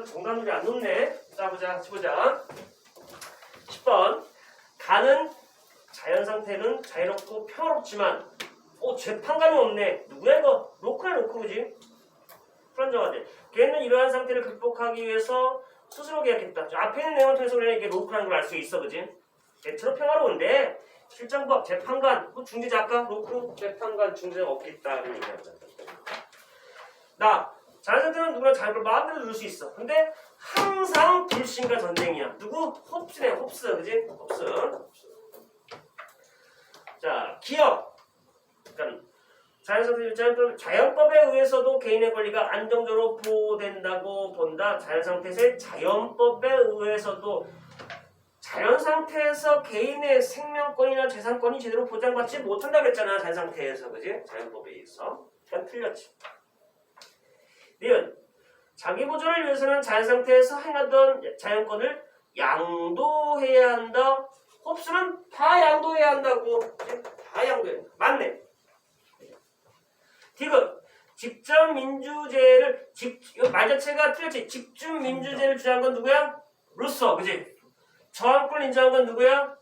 정답률이 안 높네. 자, 보자. 10번. 가는 자연상태는 자유롭고 평화롭지만 재판감이 없네. 누구야 이거? 로크야 로크 그지? 불안정하대. 걔는 이러한 상태를 극복하기 위해서 스스로 계약했다. 앞에 있는 내용을 통해서 우리는 이게 로크라는 걸 알 수 있어 그지? 대체로 평화로운데 실정법, 재판관, 중재자 아까 로크, 재판관, 중재자가 없겠다 이런 얘기합니다. 나 자연상태는 누구나 자유를 마음대로 누릴 수 있어. 근데 항상 불신과 전쟁이야. 누구? 홉스네 홉스 그지? 홉스. 자, 기업. 그러니까 자연법에 의해서도 개인의 권리가 안정적으로 보호된다고 본다. 자연상태에서의 자연법에 의해서도 자연상태에서 개인의 생명권이나 재산권이 제대로 보장받지 못한다 그랬잖아. 자연상태에서 그지? 자연법에 의해서. 그건 틀렸지. 니은 자기 보존을 위해서는 자연상태에서 행하던 자연권을 양도해야 한다. 홉스는 다 양도해야 한다고. 다 양도해야 한다. 맞네. 디귿 직접민주제를 말 자체가 틀렸지. 직접민주제를 주장한 건 누구야? 루소 그지? 저항권을 인정한 건 누구야?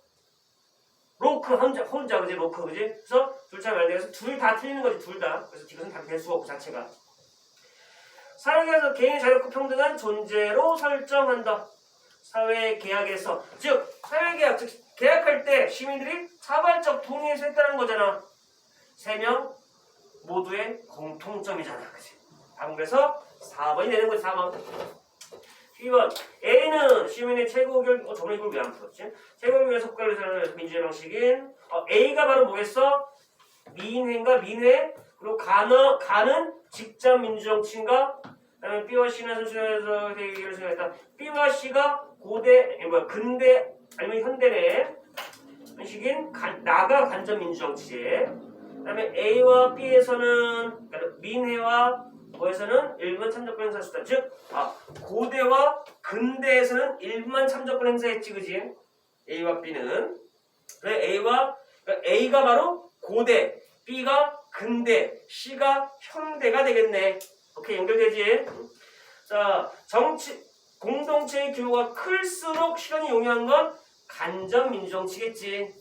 로크 혼자 그지? 로크 그지? 그래서 둘차 말대에서 둘 다 틀리는 거지. 둘 다. 그래서 디귿은 다 될 수가 없고 자체가. 사회계에서 개인이 자유롭고 평등한 존재로 설정한다. 사회계약에서 즉 사회계약 즉 계약할 때 시민들이 자발적 동의해서 했다는 거잖아. 3명 모두의 공통점이잖아. 그치? 답은 그래서 4번이 되는 거지. 4번. 2번. A는 시민의 최고 의견 저번에 이걸 왜 안 풀었지? 최고 의견에 속하는 사람의 민주주의 방식인 A가 바로 뭐겠어? 민회인가? 민회. 그리고 가는 직접 민주정치인가? 그다음에 B와 C는 선수에서 대의를 생각했다. B와 C가 근대 아니면 현대의 방식인 나가 간접 민주정치제. 그다음에 A와 B에서는 민회와 뭐에서는 일반 참정권 행사 수단. 즉 고대와 근대에서는 일반 참정권 행사했지 그지? A와 B는. 그래 A가 바로 고대, B가 근대, C가 현대가 되겠네. 오케이 연결되지? 자, 공동체의 규모가 클수록 실현이 용이한 건 간접 민주정치겠지.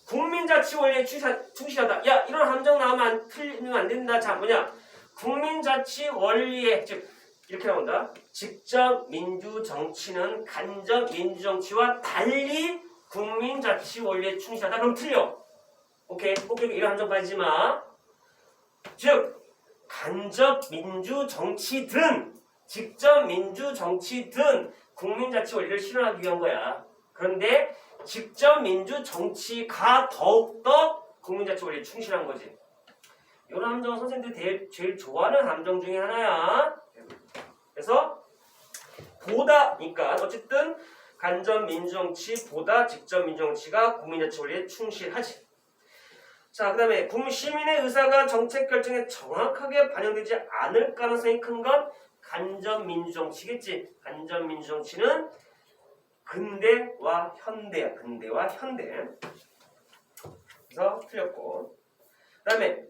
국민자치 원리에 충실하다. 야, 이런 함정 나오면 틀리면 안 된다. 자, 뭐냐? 국민자치 원리에 즉 이렇게 나온다. 직접 민주정치는 간접 민주정치와 달리 국민자치 원리에 충실하다. 그럼 틀려. 오케이, 꼭 이런 함정 빠지지 마. 즉 간접 민주정치든 직접 민주정치든 국민자치 원리를 실현하기 위한 거야. 그런데 직접 민주정치가 더욱더 국민자치 원리에 충실한 거지. 이런 함정은 선생님들이 제일 좋아하는 함정 중에 하나야. 그래서 보다니까 어쨌든 간접 민주정치보다 직접 민주정치가 국민자치 원리에 충실하지. 자, 그 다음에 시민의 의사가 정책 결정에 정확하게 반영되지 않을 가능성이 큰 건 간접 민주정치겠지. 간접 민주정치는 근대와 현대야. 근대와 현대. 그래서 틀렸고. 그 다음에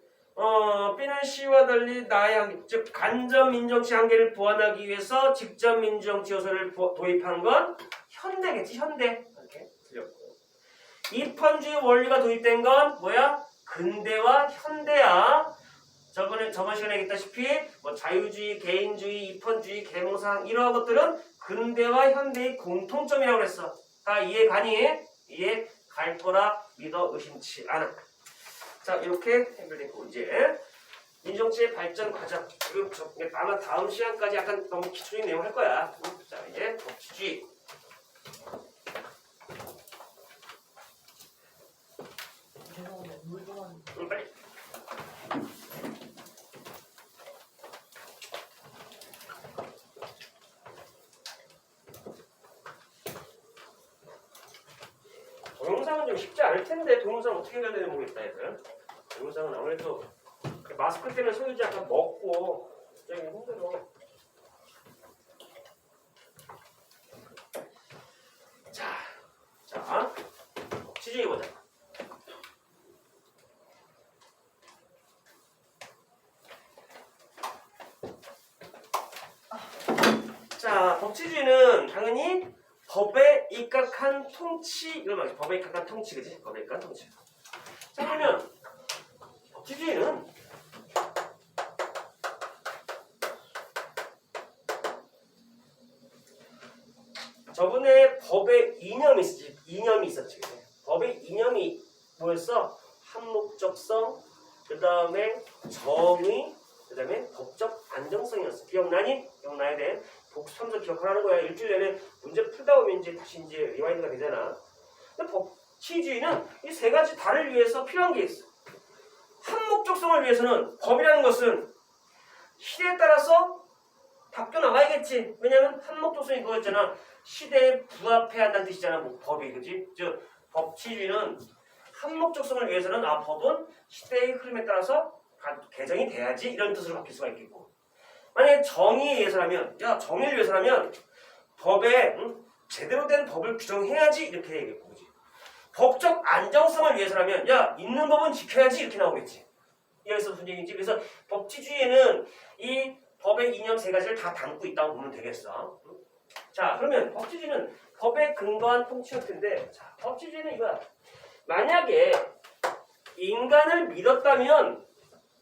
B는 C와 달리 나의 한계, 즉 간접 민주정치 한계를 보완하기 위해서 직접 민주정치 요소를 도입한 건 현대겠지. 현대. 이렇게 틀렸고. 이펀주의 원리가 도입된 건 뭐야? 근대와 현대야. 저번 시간에 얘기했다시피 자유주의, 개인주의, 이펀주의, 계몽상 이러한 것들은 근대와 현대의 공통점이라고 그랬어. 다 이해 가니? 이해 갈 거라 믿어 의심치 않아. 자, 이렇게 해결됐고 이제 민주정치의 발전 과정. 그리고 아마 다음 시간까지 약간 너무 기초적인 내용 할 거야. 자, 이제 법치주의. 빨리. 동영상은 좀 쉽지 않을 텐데 동영상 어떻게 해야 되는지 모르겠다 얘들. 동영상은 아무래도 마스크 때문에 소유지 약간 먹고 굉장히 힘들어. 자, 취지해 보자. 법치주의는 당연히 법에 입각한 통치, 이걸 말이지. 법에 입각한 통치, 그지? 법에 입각한 통치. 자, 그러면 법치주의는 저번에 법의 이념이 있었지. 그치? 법의 이념이 뭐였어? 한목적성, 그 다음에 정의, 그 다음에 법적 안정성이었어. 기억나니? 기억나야 돼. 복습하면서 기억하라는 거야. 일주일 내내 문제 풀다 보면 이제 다시 이제 리와인드가 되잖아. 근데 법치주의는 이 세 가지 다를 위해서 필요한 게 있어. 한목적성을 위해서는 법이라는 것은 시대에 따라서 바뀌어 나가야겠지. 왜냐면 한목적성이 그거였잖아. 시대에 부합해야 한다는 뜻이잖아. 뭐 법이, 그지? 즉 법치주의는 한목적성을 위해서는 법은 시대의 흐름에 따라서 개정이 돼야지 이런 뜻으로 바뀔 수가 있겠고, 만약에 정의에 의해서라면, 정의를 위해서라면 법에 제대로 된 법을 규정해야지 이렇게 되겠고, 그지? 법적 안정성을 위해서라면 있는 법은 지켜야지 이렇게 나오겠지. 여기서 무슨 얘기인지. 그래서 법치주의에는 이 법의 이념 세 가지를 다 담고 있다고 보면 되겠어. 자, 그러면 법치주의는 법에 근거한 통치일 텐데, 자, 법치주의는 이거야. 만약에 인간을 믿었다면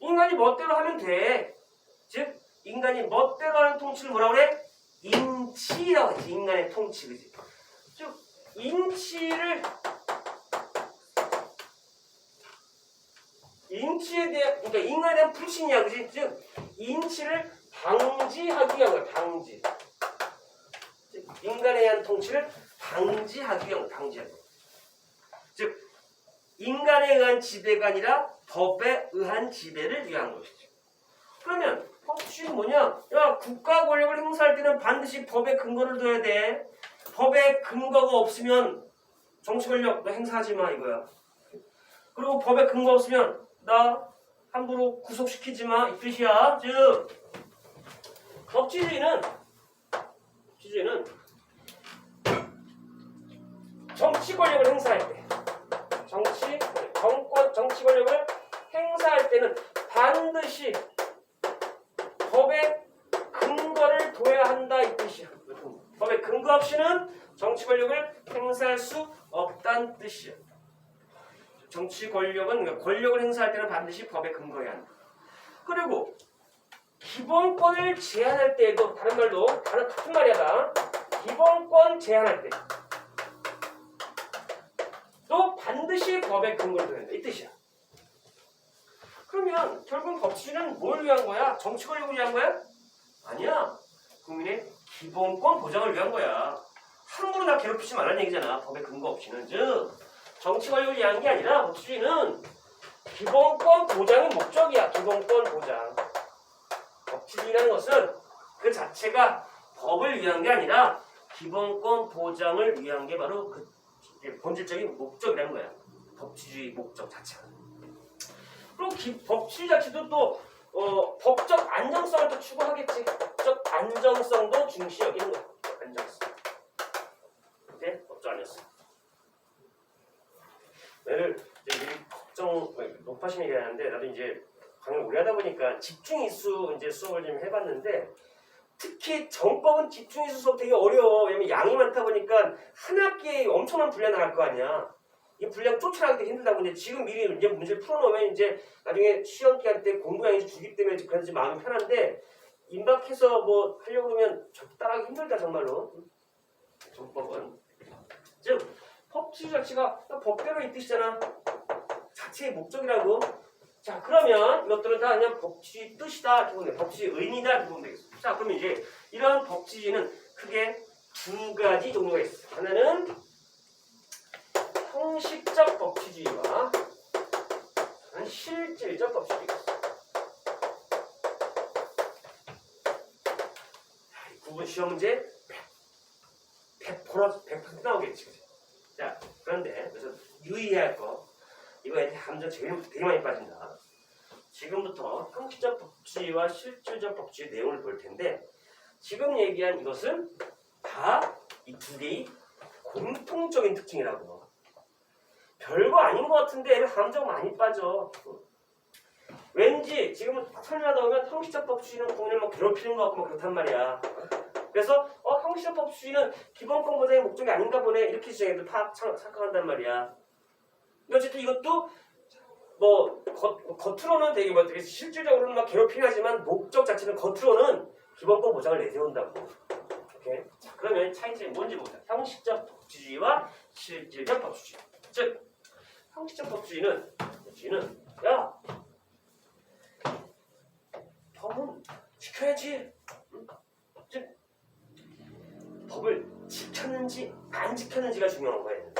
인간이 멋대로 하면 돼. 즉 인간이 멋대로 하는 통치를 뭐라 그래? 인치라고 하지. 인간의 통치, 그지? 즉 인치에 대한, 그러니까 인간에 대한 불신이야, 그지? 즉 인치를 방지하기 위한 거야. 방지. 즉 인간에 대한 통치를 방지하기 위한 거야. 즉 인간에 의한 지배가 아니라 법에 의한 지배를 위한 것이죠. 그러면 법치주의는 뭐냐? 국가 권력을 행사할 때는 반드시 법에 근거를 둬야 돼. 법에 근거가 없으면 정치 권력 너 행사하지 마 이거야. 그리고 법에 근거 없으면 나 함부로 구속시키지 마 이 뜻이야. 즉 법치주의는 정치 권력을 행사할 때, 정치 권력을 행사할 때는 반드시 법에 근거를 둬야 한다 이 뜻이야. 법에 근거 없이는 정치 권력을 행사할 수 없다는 뜻이야. 정치 권력은, 그러니까 권력을 행사할 때는 반드시 법에 근거해야 한다. 그리고 기본권을 제한할 때에도, 다른 말로 같은 말이야. 기본권 제한할 때 또 반드시 법에 근거를 둬야 한다 이 뜻이야. 그러면 결국 법치주의는 뭘 위한 거야? 정치 권력을 위한 거야? 아니야. 국민의 기본권 보장을 위한 거야. 함부로 나 괴롭히지 말라는 얘기잖아. 법에 근거 없이는. 즉 정치 권력을 위한 게 아니라 법치주의는 기본권 보장이 목적이야. 기본권 보장. 법치주의라는 것은 그 자체가 법을 위한 게 아니라 기본권 보장을 위한 게 바로 그 본질적인 목적이라는 거야. 법치주의 목적 자체가. 그리고 법치주의 자체도 또 법적 안정성을 또 추구하겠지. 법적 안정성도 중시 여기는 거야. 안정성. 네? 법적 안정성. 얘를 이제 걱정 높아신 얘기 하는데, 나도 이제 강의 오래 하다 보니까 집중이수 이제 수업을 좀 해봤는데, 특히 정법은 집중이수 수업 되게 어려워. 왜냐면 양이 많다 보니까 한 학기에 엄청난 분량 나갈 거 아니야. 이 분량 쫓아나가기 힘들다고. 이제 지금 미리 이제 문제를 풀어놓으면 이제 나중에 시험 기간 때 공부량이 줄기 때문에 그래서 마음이 편한데, 임박해서 뭐 하려고 하면 따라하기 힘들다 정말로. 정법은. 즉 법치주의 자체가 법대로 이 뜻이잖아. 자체의 목적이라고. 자, 그러면 이것들은 다 그냥 법치주의 뜻이다 이렇게 보면 돼. 법치주의 의미다 이렇게 보면 되겠어. 자, 그러면 이제 이런 법치주의는 크게 두 가지 종류가 있어. 하나는 형식적 법치주의와 실질적 법치주의가 있어. 구분 시험 문제 100% 나오겠지. 자, 그런데 그래서 유의해야 할 거, 이거에 함정 되게 많이 빠진다. 지금부터 형식적 법치주의와 실질적 법치주의 내용을 볼 텐데, 지금 얘기한 이것은 다 이 두 개의 공통적인 특징이라고. 별거 아닌 것 같은데 함정 많이 빠져. 왠지 지금은 설명하다 보면 형식적 법치주의는 국민을 뭐 괴롭히는 것 같고 뭐 그렇단 말이야. 그래서 형식적 법칙주의는 기본권 보장의 목적이 아닌가 보네 이렇게 주장해도 착각한단 말이야. 어쨌든 이것도 뭐 겉으로는 되게 실질적으로는 막 괴롭히긴 하지만 목적 자체는 겉으로는 기본권 보장을 내세운다고. 오케이. 자, 그러면 차이점이 뭔지 보자. 형식적 법치주의와 실질적 법치주의. 즉 형식적 법치주의는 야 법은 지켜야지. 즉 법을 지켰는지 안 지켰는지가 중요한 거예요.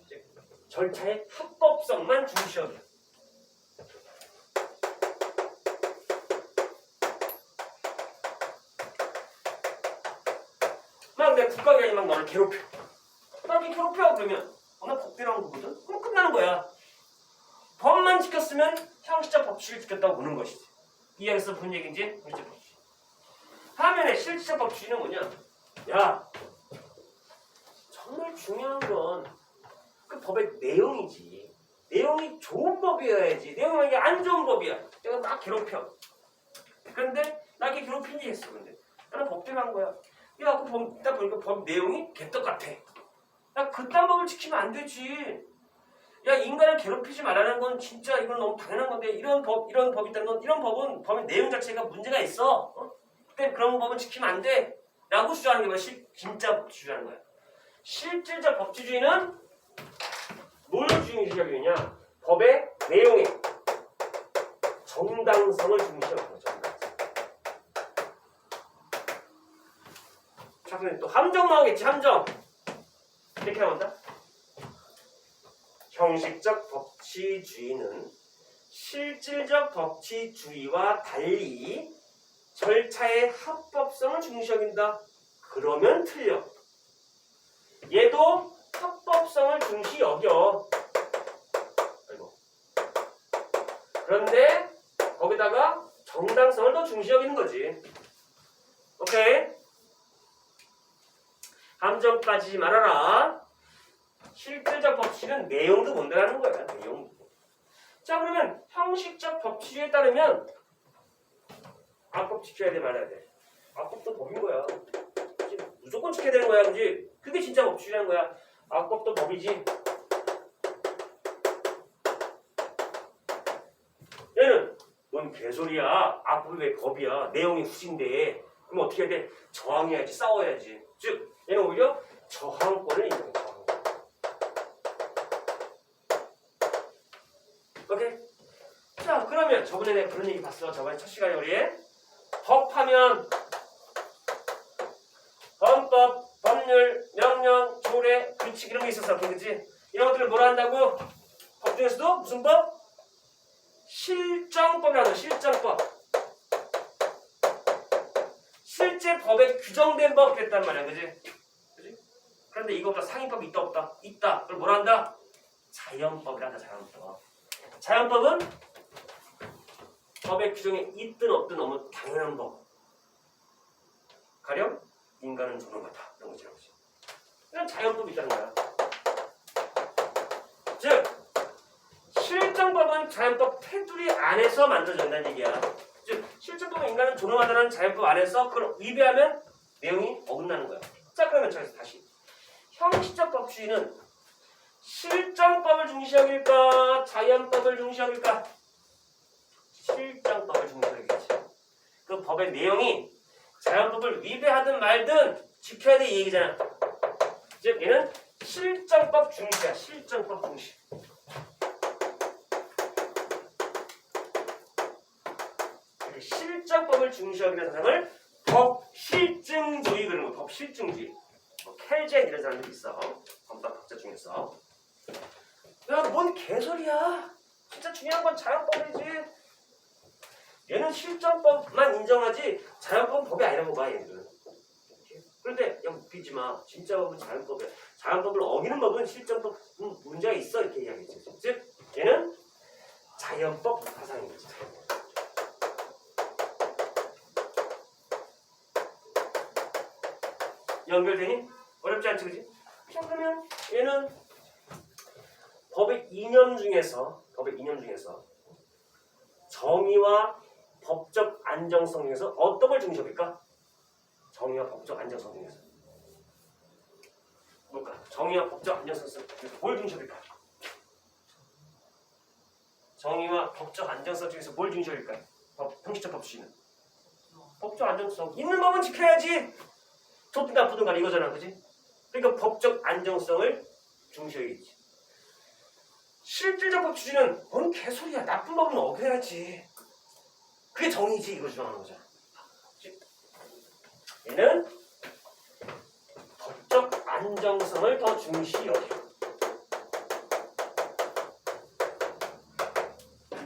즉 절차의 합법성만 중시하기. 막 내가 국가기관이 막 너를 괴롭혀. 막 이렇게 괴롭혀 그러면 나 법대로한 거거든? 그럼 끝나는 거야. 법만 지켰으면 형식적 법칙을 지켰다고 보는 것이지. 이해해서 무슨 얘기인지 형식적 법칙. 반면에 실질적 법칙은 뭐냐? 야 정말 중요한 건 그 법의 내용이지. 내용이 좋은 법이어야지. 내용이 만약에 안 좋은 법이야. 내가 막 괴롭혀. 그런데 나 이렇게 괴롭히니 했어. 근데 나는 법대로 한 거야. 야, 그 법, 딱 보니까 법 내용이 개떡 같아. 야, 그딴 법을 지키면 안 되지. 야, 인간을 괴롭히지 말라는 건 진짜 이건 너무 당연한 건데 이런 법이 있다는 건 이런 법은 법의 내용 자체가 문제가 있어. 그러니까 그런 법은 지키면 안 돼. 라고 주장하는 게 뭐야? 진짜 법치주의라는 거야. 실질적 법치주의는 뭘 중시하느냐? 법의 내용의 정당성을 중시하는 거야. 정당성. 자, 그럼 또 함정 나오겠지. 함정. 이렇게 나온다. 형식적 법치주의는 실질적 법치주의와 달리 절차의 합법성을 중시여긴다. 그러면 틀려. 얘도 합법성을 중시 여겨. 아이고. 그런데 거기다가 정당성을 더 중시 여기는 거지. 오케이? 함정 빠지지 말아라. 실질적 법칙은 내용도 본다는 거야. 내용. 자, 그러면 형식적 법칙에 따르면 악법 지켜야 돼 말아야 돼. 악법도 법인 거야. 무조건 지켜야 되는 거야. 그지? 그게 진짜 법칙이라는 거야. 악법도 법이지. 얘는 뭔 개소리야. 악법이 왜 법이야. 내용이 후진대. 그럼 어떻게 해야 돼? 저항해야지. 싸워야지. 즉 얘는 오히려 저항권을 인정해. 오케이? 자, 그러면 저번에 내가 그런 얘기 봤어. 저번에 첫 시간에 우리 법하면 헌법, 법률, 명령, 조례, 규칙 이런 게 있었어. 그치? 이런 것들을 뭐라 한다고? 법 중에서도 무슨 법? 실정법이라고. 실정법. 실제 법에 규정된 법 그랬단 말이야. 그지? 그지? 그런데 이거보다 상위법이 있다 없다? 있다. 그걸 뭐라 한다? 자연법이라 한다. 자연법. 자연법은 법의 규정에 있든 없든 너무 당연한 법. 가령 인간은 존엄하다. 이런 거지. 이런 자연법이 있다는 거야. 즉 실정법은 자연법 테두리 안에서 만들어진다는 얘기야. 즉 실정법은 인간은 존엄하다는 자연법 안에서 그걸 위배하면 내용이 어긋나는 거야. 자, 그러면 저기서 다시 형식적 법주의는 실정법을 중시 여길까? 자연법을 중시 여길까? 실정법을 중시 여기겠지. 그 법의 내용이 자연법을 위배하든 말든 지켜야 돼 이 얘기잖아. 즉 얘는 실정법 중시야. 실정법 중시. 실정법을 중시 여기는 사람을 법실증주의 그러는 거야. 법실증주의. 켈젠 이런 사람들이 있어. 법학 학자 중에서. 야, 뭔 개소리야. 진짜 중요한 건 자연법이지. 얘는 실정법만 인정하지 자연법은 법이 아니라고 봐 얘들은. 그런데 야 웃기지 마. 진짜 법은 자연법이야. 자연법을 어기는 법은 실정법 문제가 있어 이렇게 이야기했지. 즉 얘는 자연법 사상인 거지. 연결되니? 어렵지 않지 그지? 자 그러면 얘는 법의 이념 중에서 정의와 법적 안정성 중에서 어떤 걸 중시합니까? 정의와 법적 안정성 중에서. 뭘까? 정의와 법적 안정성 중에서 뭘 중시할까? 정의와 법적 안정성 중에서 뭘 중시할까? 형식적 법칙은 법적 안정성. 있는 법은 지켜야지. 좋든 나쁘든 간에 이거잖아, 그지? 그러니까 법적 안정성을 중시해야겠지. 실질적 법 취지는 뭔 개소리야. 나쁜 법은 어겨야지. 그게 정의지. 이걸 주장하는 거잖아. 얘는 법적 안정성을 더 중시 여겨.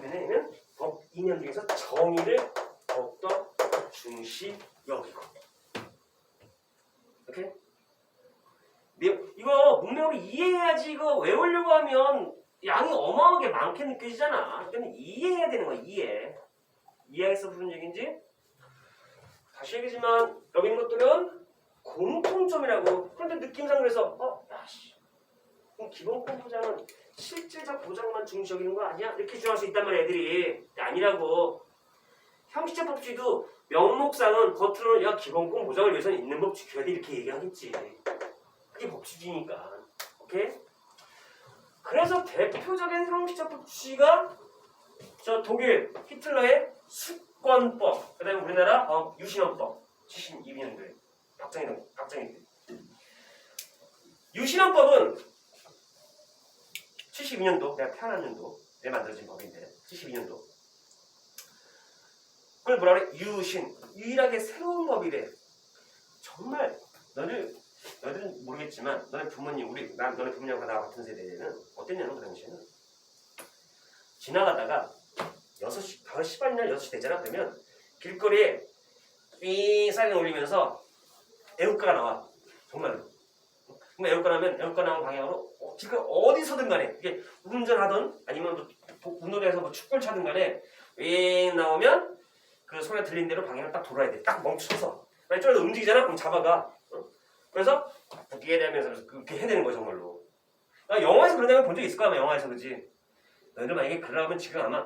얘는 법 이념 중에서 정의를 더욱더 중시 여기고. 오케이? 이거 문맥으로 이해해야지. 이거 외우려고 하면 양이 어마어마하게 많게 느껴지잖아. 그러니까 이해해야 되는 거야. 이해하겠어? 무슨 얘기인지? 다시 얘기지만 여기 있는 것들은 공통점이라고. 그런데 느낌상 그래서 그럼 기본권 보장은 실질적 보장만 중시 여기는 거 아니야? 이렇게 주장할 수 있단 말이야, 애들이. 아니라고. 형식적 법칙도 명목상은 겉으로는 야 기본권 보장을 위해서는 있는 법 지켜야 돼 이렇게 얘기하겠지. 그게 법칙이니까. 오케이? 그래서 대표적인 형식적 법칙이 저 독일 히틀러의 수권법, 그 다음에 우리나라 유신헌법 72년도에 박정희 유신헌법은 72년도 내가 태어난 년도에 만들어진 법인데 72년도 그걸 뭐라 그래? 유일하게 새로운 법이래. 정말 너희들은 모르겠지만 너네 부모님 너네 부모님과 나 같은 세대는 어땠냐면 그 당시에는 지나가다가 6시, 5시 반이나 6시 되잖아. 그러면 길거리에 삥 사진 올리면서 애국가가 나와. 정말로. 그럼 애국가 나온 방향으로 지금 어디서든 간에 이게 운전하던 아니면 운동장에서 뭐 축구를 차든 간에 삥 나오면 그 소리가 들리는 대로 방향을 딱 돌아야 돼. 딱 멈춰서. 만약 좀 움직이잖아? 그럼 잡아가. 그래서 북기에 대하면서 그렇게 해야 되는 거야 정말로. 영화에서 그런 장면 본 적 있을 거야 아마 영화에서. 그지? 너희들 만약에 그러면 지금 아마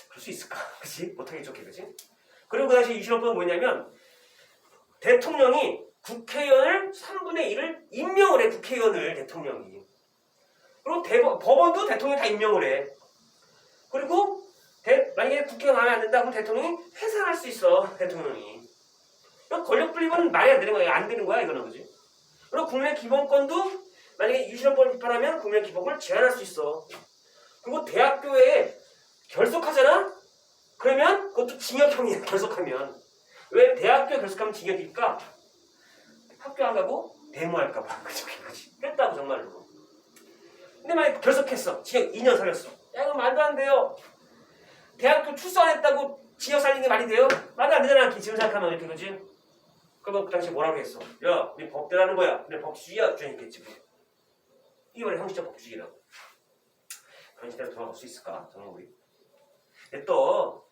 그럴 수 있을까? 그치? 못하겠죠, 그치? 그리고 그 당시 유신헌법은 뭐냐면 대통령이 국회의원을 3분의 1을 임명을 해. 국회의원을 대통령이. 그리고 법원도 대통령이 다 임명을 해. 그리고 만약에 국회가 마음에 안 든다 그럼 대통령이 해산할 수 있어. 대통령이. 권력 분립은 말이 안 되는 거야. 안 되는 거야 이거는. 그지? 그리고 국민의 기본권도 만약에 유신헌법을 비판하면 국민의 기본권을 제한할 수 있어. 그리고 대학교에 결석하잖아? 그러면 그것도 징역형이야. 결석하면. 왜 대학교에 결석하면 징역일까? 학교 안 가고 데모할까 봐. 그치? 뺐다고 정말로. 근데 만약에 결석했어. 징역 2년 살렸어. 야 이거 말도 안 돼요. 대학교 출석 안 했다고 징역 살리는 게 말이 돼요? 말도 안 되잖아. 지금 생각하면 이렇게. 그지? 그러면 그 당시에 뭐라고 했어? 야 우리 법대라는 거야. 근데 법주의야. 주장했겠지. 이게 원래 형식적 법주의라고. 그런 시대로 돌아갈 수 있을까? 정말 우리. 근데 또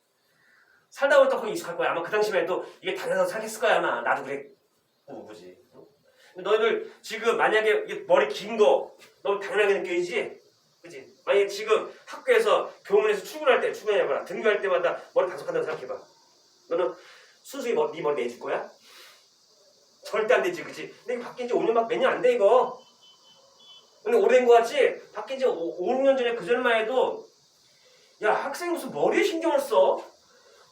살다 보면 또 거기 익숙할 거야. 아마 그 당시만 해도 이게 당연하다고 생각했을 거야. 아마 나도 그랬고 그지. 너희들 지금 만약에 이게 머리 긴 거 너무 당연하게 느껴지지? 그지? 만약에 지금 학교에서 교문에서 출근해봐라. 등교할 때마다 머리 단속한다고 생각해봐. 너는 순수히 네 머리 내줄 거야? 절대 안 되지. 그지? 근데 이거 바뀐 지 5년 몇 년 안 돼 이거. 근데 오래된 거 같지? 바뀐 지 5, 6년 전에 그전만 해도 야 학생이 무슨 머리에 신경을 써?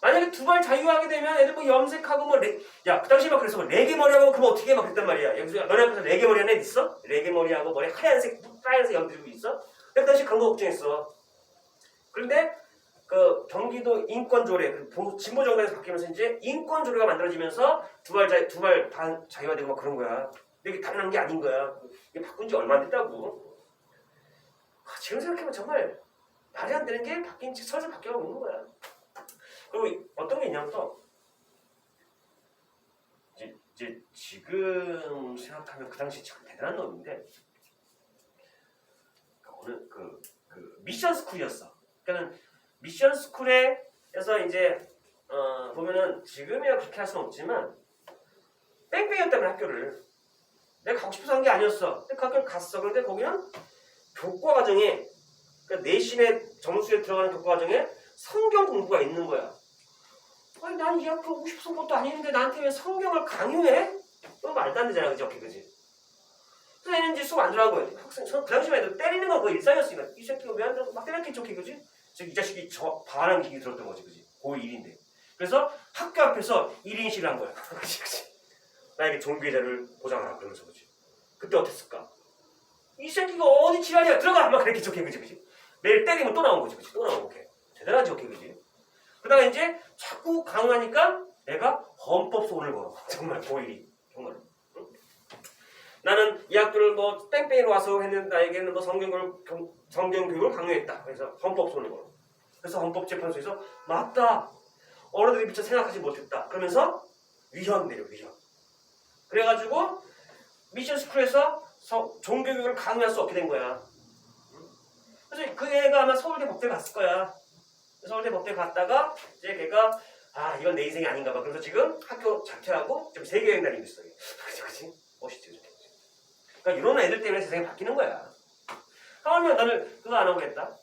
만약에 두발 자유하게 되면 애들 뭐 염색하고 뭐 야 그 당시에 막 그래서 뭐 레게 머리하고 그러면 어떻게 해? 막 그랬단 말이야. 여기서 너네 앞에서 레게 머리 하는 애 있어? 레게 머리하고 머리 하얀색 빨간색 염들고 있어? 그 당시 그런 거 걱정했어. 그런데 그 경기도 인권조례 진보 정당에서 바뀌면서 이제 인권조례가 만들어지면서 두발 자유화되고 막 그런 거야. 근데 이게 당연한 게 아닌 거야. 이게 바꾼 지 얼마 안 됐다고. 지금 생각해보면 정말 말이 안 되는 게 바뀐 지 서서히 바뀌어가고 있는 거야. 그리고 어떤 게 있냐면 또 이제 지금 생각하면 그 당시 참 대단한 놈인데 오늘 그 미션 스쿨이었어. 그러니까는 미션 스쿨에서 이제 보면은 지금이야 그렇게 할 수는 없지만 뺑뺑이였다면 학교를 내가 가고 싶어서 한 게 아니었어. 근데 그 학교를 갔어. 그런데 거기는 교과 과정에 그러니까 내신의 점수에 들어가는 교과 과정에 성경 공부가 있는 거야. 아니 난 이 학교 오고 싶은 것도 아닌데 나한테 왜 성경을 강요해? 그건 말도 안 되잖아, 그지? 오케이, 그지? 그래서 얘는 이제 수업 안 들어간 거예요. 학생, 그 당시만 해도 때리는 건 거의 일상이었으니까 이 새끼가 왜 안 들어? 막 때렸겠죠, 오케이, 그지? 이 자식이 저 바람 기기 들었던 거지, 그지? 고1 1인데. 그래서 학교 앞에서 1인 시위를 한 거야. 그지, 그지? 나에게 종교제를 보장하라, 그러면서, 그지? 그때 어땠을까? 이 새끼가 어디 지랄이야, 들어가! 막 그랬겠죠, 오케이, 그지, 그지? 매일 때리면 또 나온 거지, 그지? 또 나온 거, 오케이. 대단하지, 오케이, 그지? 그러다가 이제 자꾸 강요하니까 내가 헌법 소원을 걸어. 정말 고1이. 정말. 응? 나는 이 학교를 뭐 뺑뺑이로 와서 했는데 나에게는 뭐 성경교육을 강요했다. 그래서 헌법 소원을 걸어. 그래서 헌법재판소에서 맞다. 어른들이 미처 생각하지 못했다. 그러면서 위헌 내려, 위헌. 그래가지고 미션 스쿨에서 종교교육을 강요할 수 없게 된 거야. 그래서 그 애가 아마 서울대 법대 갔을 거야. 서울대 법대 갔다가 이제 걔가 이건 내 인생이 아닌가 봐. 그래서 지금 학교 자퇴하고 지금 세계여행 다니고 있어. 그치? 멋있지. 그러니까 이런 애들 때문에 세상이 바뀌는 거야. 하물며 나는 그거 안 하겠다.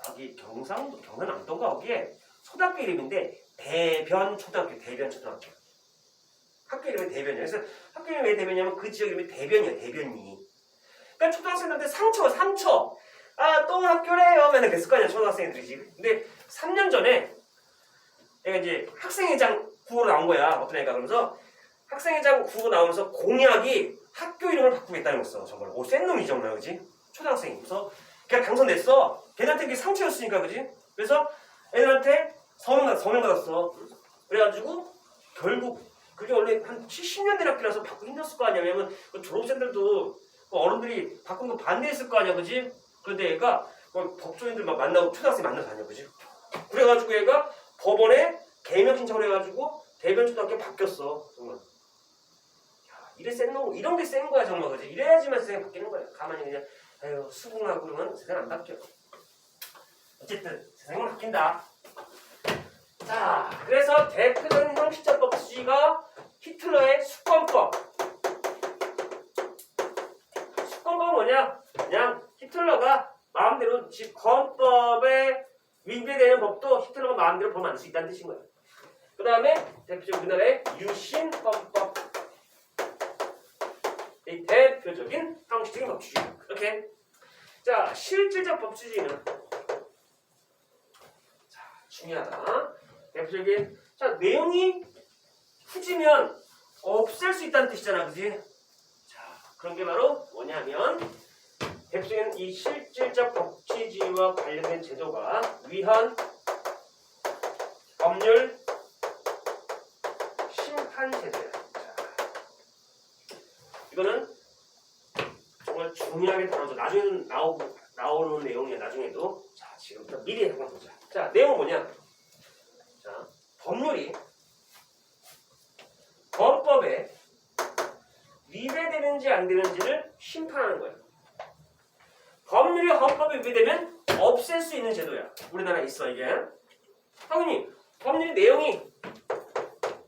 여기 경상남도인가 거기에 초등학교 이름인데 대변초등학교. 학교 이름이 대변이야. 그래서 학교 이름이 왜 대변이냐면 그 지역 이름이 대변이야. 대변이. 그러니까 초등학생들한테 상처. 또 학교래요. 맨날 그랬을 거 아니야, 초등학생들이지. 근데 3년 전에 내가 이제 학생회장 구호로 나온 거야. 어떤 애가. 그러면서 학생회장 구호 나오면서 공약이 학교 이름을 바꾸겠다는 거였어. 정말. 센 놈이지, 정말. 그지? 초등학생이. 그래서 걔가 당선됐어. 걔한테 그게 상처였으니까, 그지? 그래서 애들한테 서명 받았어. 그래가지고 결국 그게 원래 한 70년 된 학교라서 바꾸기 힘들었을 거 아니야. 왜냐면 그 졸업생들도 그 어른들이 바꾼 거 반대했을 거 아니야, 그지? 그런데 얘가 법조인들 막 만나고 초등학생 만나서 다녀, 그지? 그래가지고 얘가 법원에 개명 신청을 해가지고 대변초등학교 바뀌었어, 정말. 야, 이런 게 센 거야, 정말, 그지? 이래야지만 세상이 바뀌는 거야. 가만히 그냥 수긍하고 그러면 세상 안 바뀌어. 어쨌든 세상은 바뀐다. 자, 그래서 대표적인 형식자법 수지가 히틀러의 수권법. 수권법은 뭐냐? 그냥 히틀러가 마음대로 집 헌법에 위배되는 법도 히틀러가 마음대로 법 만들 수 있다는 뜻인 거예요. 그 다음에 대표적인 우리나라의 유신헌법. 이 대표적인 형식적인 법치주의. 이렇게. 자, 실질적 법치주의는 중요하다. 대표적인 내용이 후지면 없앨 수 있다는 뜻이잖아, 그지? 자, 그런 게 바로 뭐냐면 대표적인 이 실질적 법치주의와 관련된 제도가 위헌, 법률, 심판 제도야. 자, 이거는 정말 중요하게 다뤄져. 나중에는 나오는 내용이야. 나중에도. 자, 지금부터 미리 한번 보자. 자, 내용은 뭐냐? 자, 법률이 헌법에 위배되는지 안 되는지를 심판하는 거야. 법률이 헌법에 위배되면 없앨 수 있는 제도야. 우리나라에 있어, 이게. 당연히 법률 내용이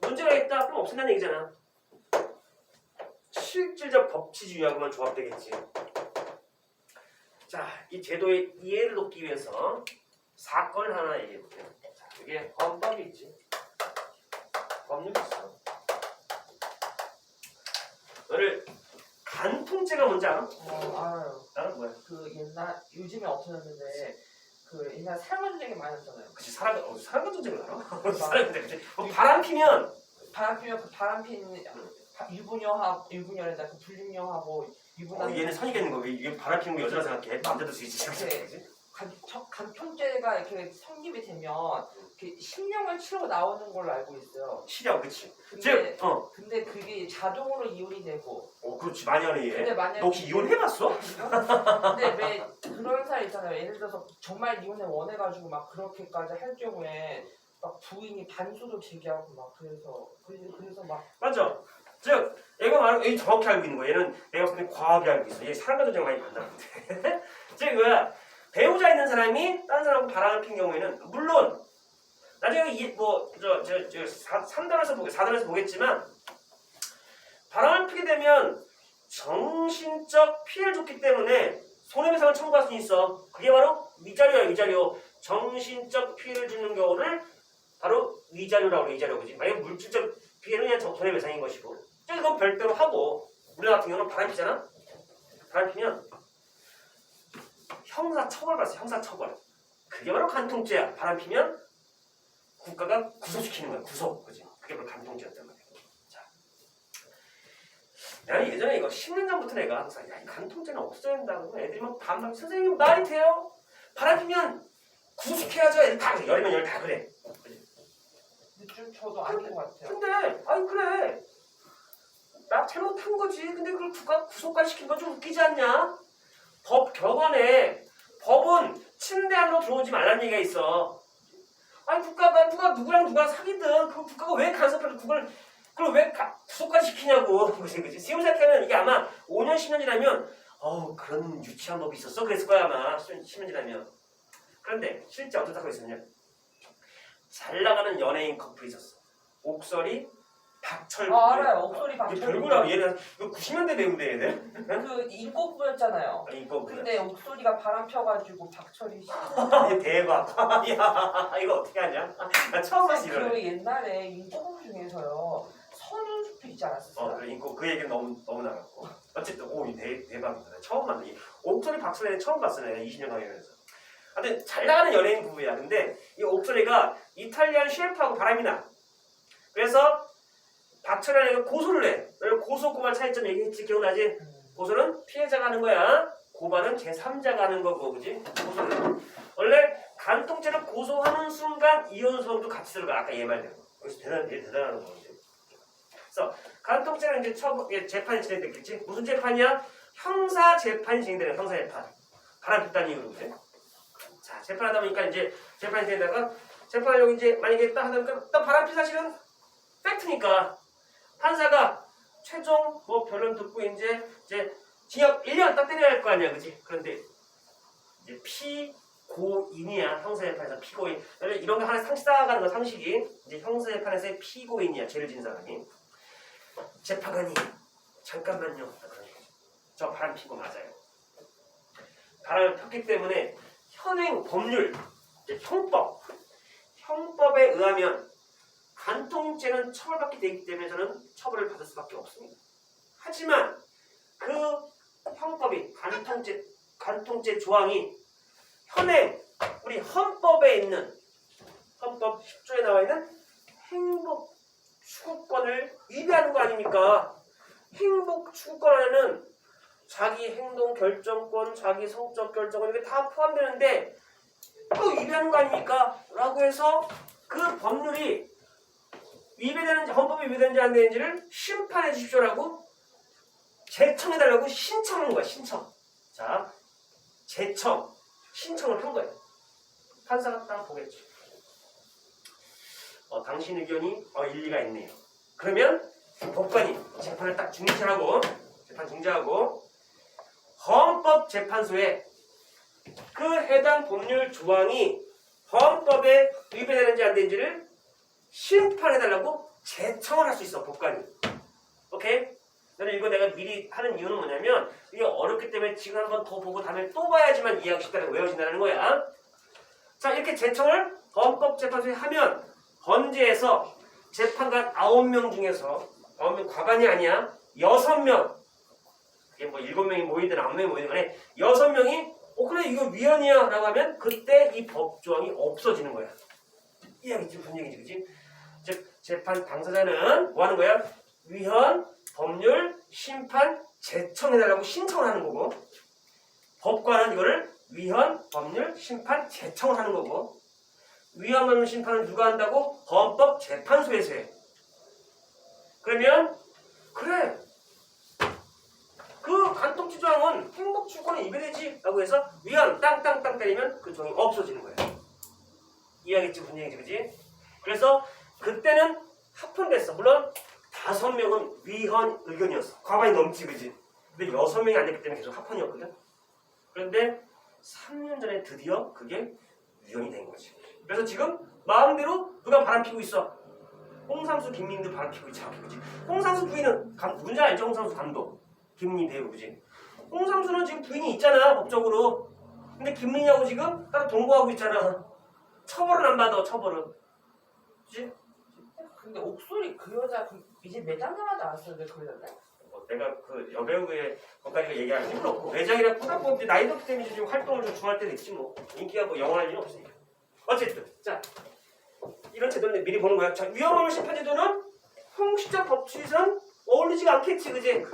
문제가 있다. 그럼 없앤다는 얘기잖아. 실질적 법치주의하고만 조합되겠지. 자, 이 제도의 이해를 돕기 위해서 사건을 하나 얘기해볼게요. 자, 이게 헌법이 있지. 법률이 있어. 너를 간통죄가 뭔지 알아? 알아요. 나는 뭐야? 요즘에 없어졌는데 옛날 살인전쟁이 많았잖아요. 그치, 사람 전쟁을 알아? 사람 전쟁. 바람 피면 바람핀 유부녀란다. 그 불륜녀하고 유부남. 얘는 선이겠는 거. 왜 바람 피는 거 여자라 생각해? 남자도 수 있지. 그치? 간통죄가 이렇게 성립이 되면 10년을 치르고 나오는 걸로 알고 있어요. 시력, 그치? 근데 그게 자동으로 이혼이 되고. 그렇지. 많이 하네, 얘. 근데 너 혹시 이혼해봤어? 근데 왜 그런 사람 있잖아요. 예를 들어서 정말 이혼을 원해가지고 막 그렇게까지 할 경우에 막 부인이 반소도 제기하고 막 그래서 막. 맞아. 즉, 얘가 말하는 얘 정확히 알고 있는 거야. 얘는 내가 봤을 때 과하게 알고 있어. 얘 사랑과 전쟁 많이 만나는데. 즉, 뭐야? 배우자 있는 사람이 다른 사람하고 바람을 핀 경우에는 물론 나중에 4단에서 보겠지만 바람을 피게 되면 정신적 피해를 줬기 때문에 손해배상을 청구할 수 있어. 그게 바로 위자료야, 위자료. 정신적 피해를 주는 경우를 바로 위자료라고 그래. 위자료 그지? 만약 물질적 피해는 그냥 손해배상인 것이고 이건 별도로 하고 우리나라 같은 경우는 바람 피잖아? 바람 피면 형사처벌 받았어. 형사처벌. 그게 바로 간통죄야. 바람 피면 국가가 구속시키는 거야. 구속. 그지? 그게 바로 간통죄였단 말이야. 자, 나는 예전에 이거 10년 전부터 내가 항상 야, 이 간통죄는 없어야 된다고 애들이 막 반박 선생님 말이 돼요? 바람 피면 구속시켜야죠. 애들 다 그래. 열이면 열 다 그래. 근데 좀 저도 아닌 것 같아요. 근데 아니 그래. 나 잘못한 거지. 근데 그걸 국가 구속까지 시킨 건 좀 웃기지 않냐? 법 격언에 법은 침대 안으로 들어오지 말라는 얘기가 있어. 아니 국가가 누구랑 누가 사귀든 그 국가가 왜 간섭해서 그걸 왜 구속까지 시키냐고. 그지? 지금 생각하면 이게 아마 5년 10년 지나면 그런 유치한 법이 있었어 그랬을 거야 아마 10년 지나면. 그런데 실제 어떻다고 있었냐? 잘 나가는 연예인 커플이 있었어. 옥설이 박철. 알아요. 옥설이 박철. 별거라고 얘는 이거 90년대 배우인데 얘들. 그 인꼬부였잖아요. 이거 근데 옥소리가 바람 펴가지고 박철이 씨. 대박. 야 이거 어떻게 하냐? 나 처음 봤어 이거. 그 옛날에 인꼬부 중에서요 선우수필 있지 않았어요? 그래 인고 그 얘기는 너무 나갔고. 어쨌든 이 대박이다. 처음 봤네. 옥소리 박철이는 처음 봤어 내가 20년 다니면서. 하여튼 잘 나가는 연예인 부부야. 근데 이 옥소리가 이탈리안 셰프하고 바람이 나. 그래서 박철이가 고소를 해. 너는 고소 고발 차이점 얘기했지 기억나지? 고소는 피해자가 하는 거야. 고발은 제3자가 하는 거고, 그지? 고소는 원래 간통죄를 고소하는 순간 이혼소송도 같이 들어가. 아까 얘 말대로. 그래서 대단한 거지. 그래서 간통죄는 이제 재판이 진행됐겠지? 무슨 재판이야? 형사 재판이 진행되는 형사 재판. 바람 폈다는 이유로, 그지? 자, 재판하다 보니까 이제 재판이 진행되다가 재판하려고 이제 만약에 딱 하다 보니까 딱 바람 피 사실은 팩트니까. 판사가 최종 변론 듣고 이제 징역 1년 딱 때려야 할 거 아니야, 그지? 그런데 이제 피고인이야. 형사재판에서 피고인. 이런 거 하나 상식 쌓아가는 거 상식이 이제 형사재판에서의 피고인이야. 죄를 진 사람이. 재판관이 잠깐만요. 저 바람 핀 거 맞아요. 바람을 폈기 때문에 현행 법률, 이제 형법에 의하면 간통죄는 처벌받게 되기 때문에 저는 처벌을 받을 수밖에 없습니다. 하지만 그 형법이 간통죄 조항이 현행 우리 헌법에 있는 헌법 10조에 나와 있는 행복 추구권을 위배하는 거 아닙니까? 행복 추구권 안에는 자기 행동 결정권, 자기 성적 결정권 이게 다 포함되는데 또 위배하는 거 아닙니까? 라고 해서 그 법률이 위배되는지 헌법이 위배되는지 안 되는지를 심판해 주십시오라고 제청해달라고 신청한 거야. 신청. 자, 신청을 한 거야. 판사가 딱 보겠지. 당신 의견이 일리가 있네요. 그러면 법관이 재판을 딱 중지하고 헌법재판소에 그 해당 법률 조항이 헌법에 위배되는지 안 되는지를 심판해달라고 제청을 할 수 있어, 법관이. 오케이? 나는 이거 내가 미리 하는 이유는 뭐냐면 이게 어렵기 때문에 지금 한번 더 보고 다음에 또 봐야지만 이해하기 쉽다고 외워진다는 거야. 자, 이렇게 제청을 헌법재판소에 하면 헌재에서 재판관 9명 중에서 9명 과반이 아니야. 6명. 이게 7명이 모이든 9명이 모이든 간에 6명이 그래 이거 위헌이야 라고 하면 그때 이 법조항이 없어지는 거야. 이해하겠지? 무슨 얘기지? 그치? 즉 재판 당사자는 뭐 하는 거야? 위헌, 법률, 심판, 제청해달라고 신청을 하는 거고 법관은 이거를 위헌, 법률, 심판, 제청을 하는 거고 위헌, 법률, 심판은 누가 한다고? 헌법재판소에서 해. 그러면 그래 그 간통죄 조항은 행복추구권에 위배되지 라고 해서 위헌 땅땅땅 때리면 그 조항이 없어지는 거야. 이해하겠지? 무슨 얘기지? 그치? 그래서 그때는 합헌됐어. 물론 5명은 위헌 의견이었어. 과반이 넘지, 그지? 근데 6명이 안 됐기 때문에 계속 합헌이었거든. 그런데 3년 전에 드디어 그게 위헌이 된 거지. 그래서 지금 마음대로 누가 바람피고 있어? 홍상수, 김민도 바람피고 있지, 그지? 홍상수 부인은 누군지 알죠? 홍상수 감독, 김민희 배우, 그지? 홍상수는 지금 부인이 있잖아, 법적으로. 근데 김민희하고 지금 따로 동거하고 있잖아. 처벌은 안 받아, 처벌은. 그지? 근데 옥소리 그 여자 이제 매장 영화 나왔었는데 그 여자네? 내가 그 여배우의 것까지 얘기할 힘은 없고 매장이라 꾸다고 이제 나이 들 때문에 지금 활동을 좀 중할 때도 있지 뭐 인기가 뭐 영화할 일은 없으니까 어쨌든 자 이런 제도는 미리 보는 거야. 자 위험함을 심판 제도는 형식적 법치에서는 어울리지가 않겠지 그지?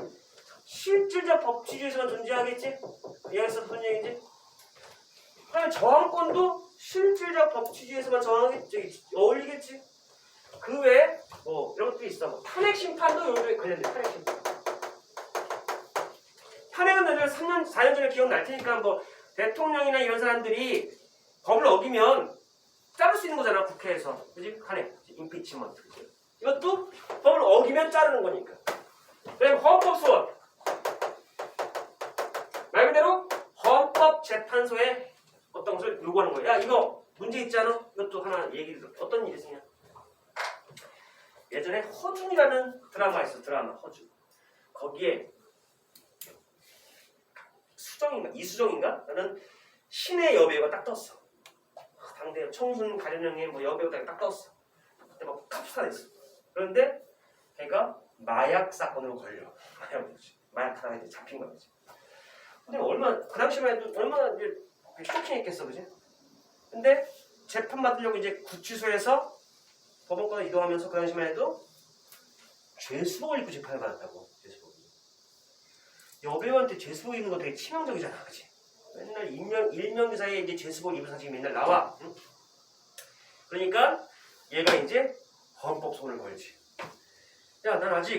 실질적 법치주의에서만 존재하겠지? 이해했어 무슨 얘기인지? 그러면 저항권도 실질적 법치주의에서만 저항하겠지 어울리겠지? 그 외에 뭐 이런 것도 있어. 뭐 탄핵 심판도 여기에 관련돼. 탄핵 심판. 탄핵은 너희들 3년, 4년 전에 기억날 테니까 뭐 대통령이나 이런 사람들이 법을 어기면 자를 수 있는 거잖아 국회에서. 그지? 탄핵, 임피치먼트. 그지? 이것도 법을 어기면 자르는 거니까. 그다음에 헌법소원. 말 그대로 헌법재판소에 어떤 것을 요구하는 거야. 야 이거 문제 있지 않아? 이것도 하나 얘기를 들어. 어떤 일이 있으냐? 예전에 허준이라는 드라마 있어. 드라마 허준. 거기에 수정인가 이수정인가? 라는 신의 여배우가 딱 떴어. 당대 청순 가련형의 뭐 여배우가 딱 떴어. 그때 막 탑스타됐어. 그런데 걔가 마약 사건으로 걸려. 마약 하다가 이제 잡힌 거지. 근데 얼마 그 당시만 해도 얼마나 이제 쇼킹했겠어, 그지? 근데 재판 받으려고 이제 구치소에서 법원까지 이동하면서 그 당시만 해도 죄수복을 입고 재판을 받았다고. 죄수복. 여배우한테 죄수복 입는 거 되게 치명적이잖아, 그지? 맨날 일명기사에 이제 죄수복 입은 사진이 맨날 나와. 응? 그러니까 얘가 이제 헌법소원을 걸지. 야, 난 아직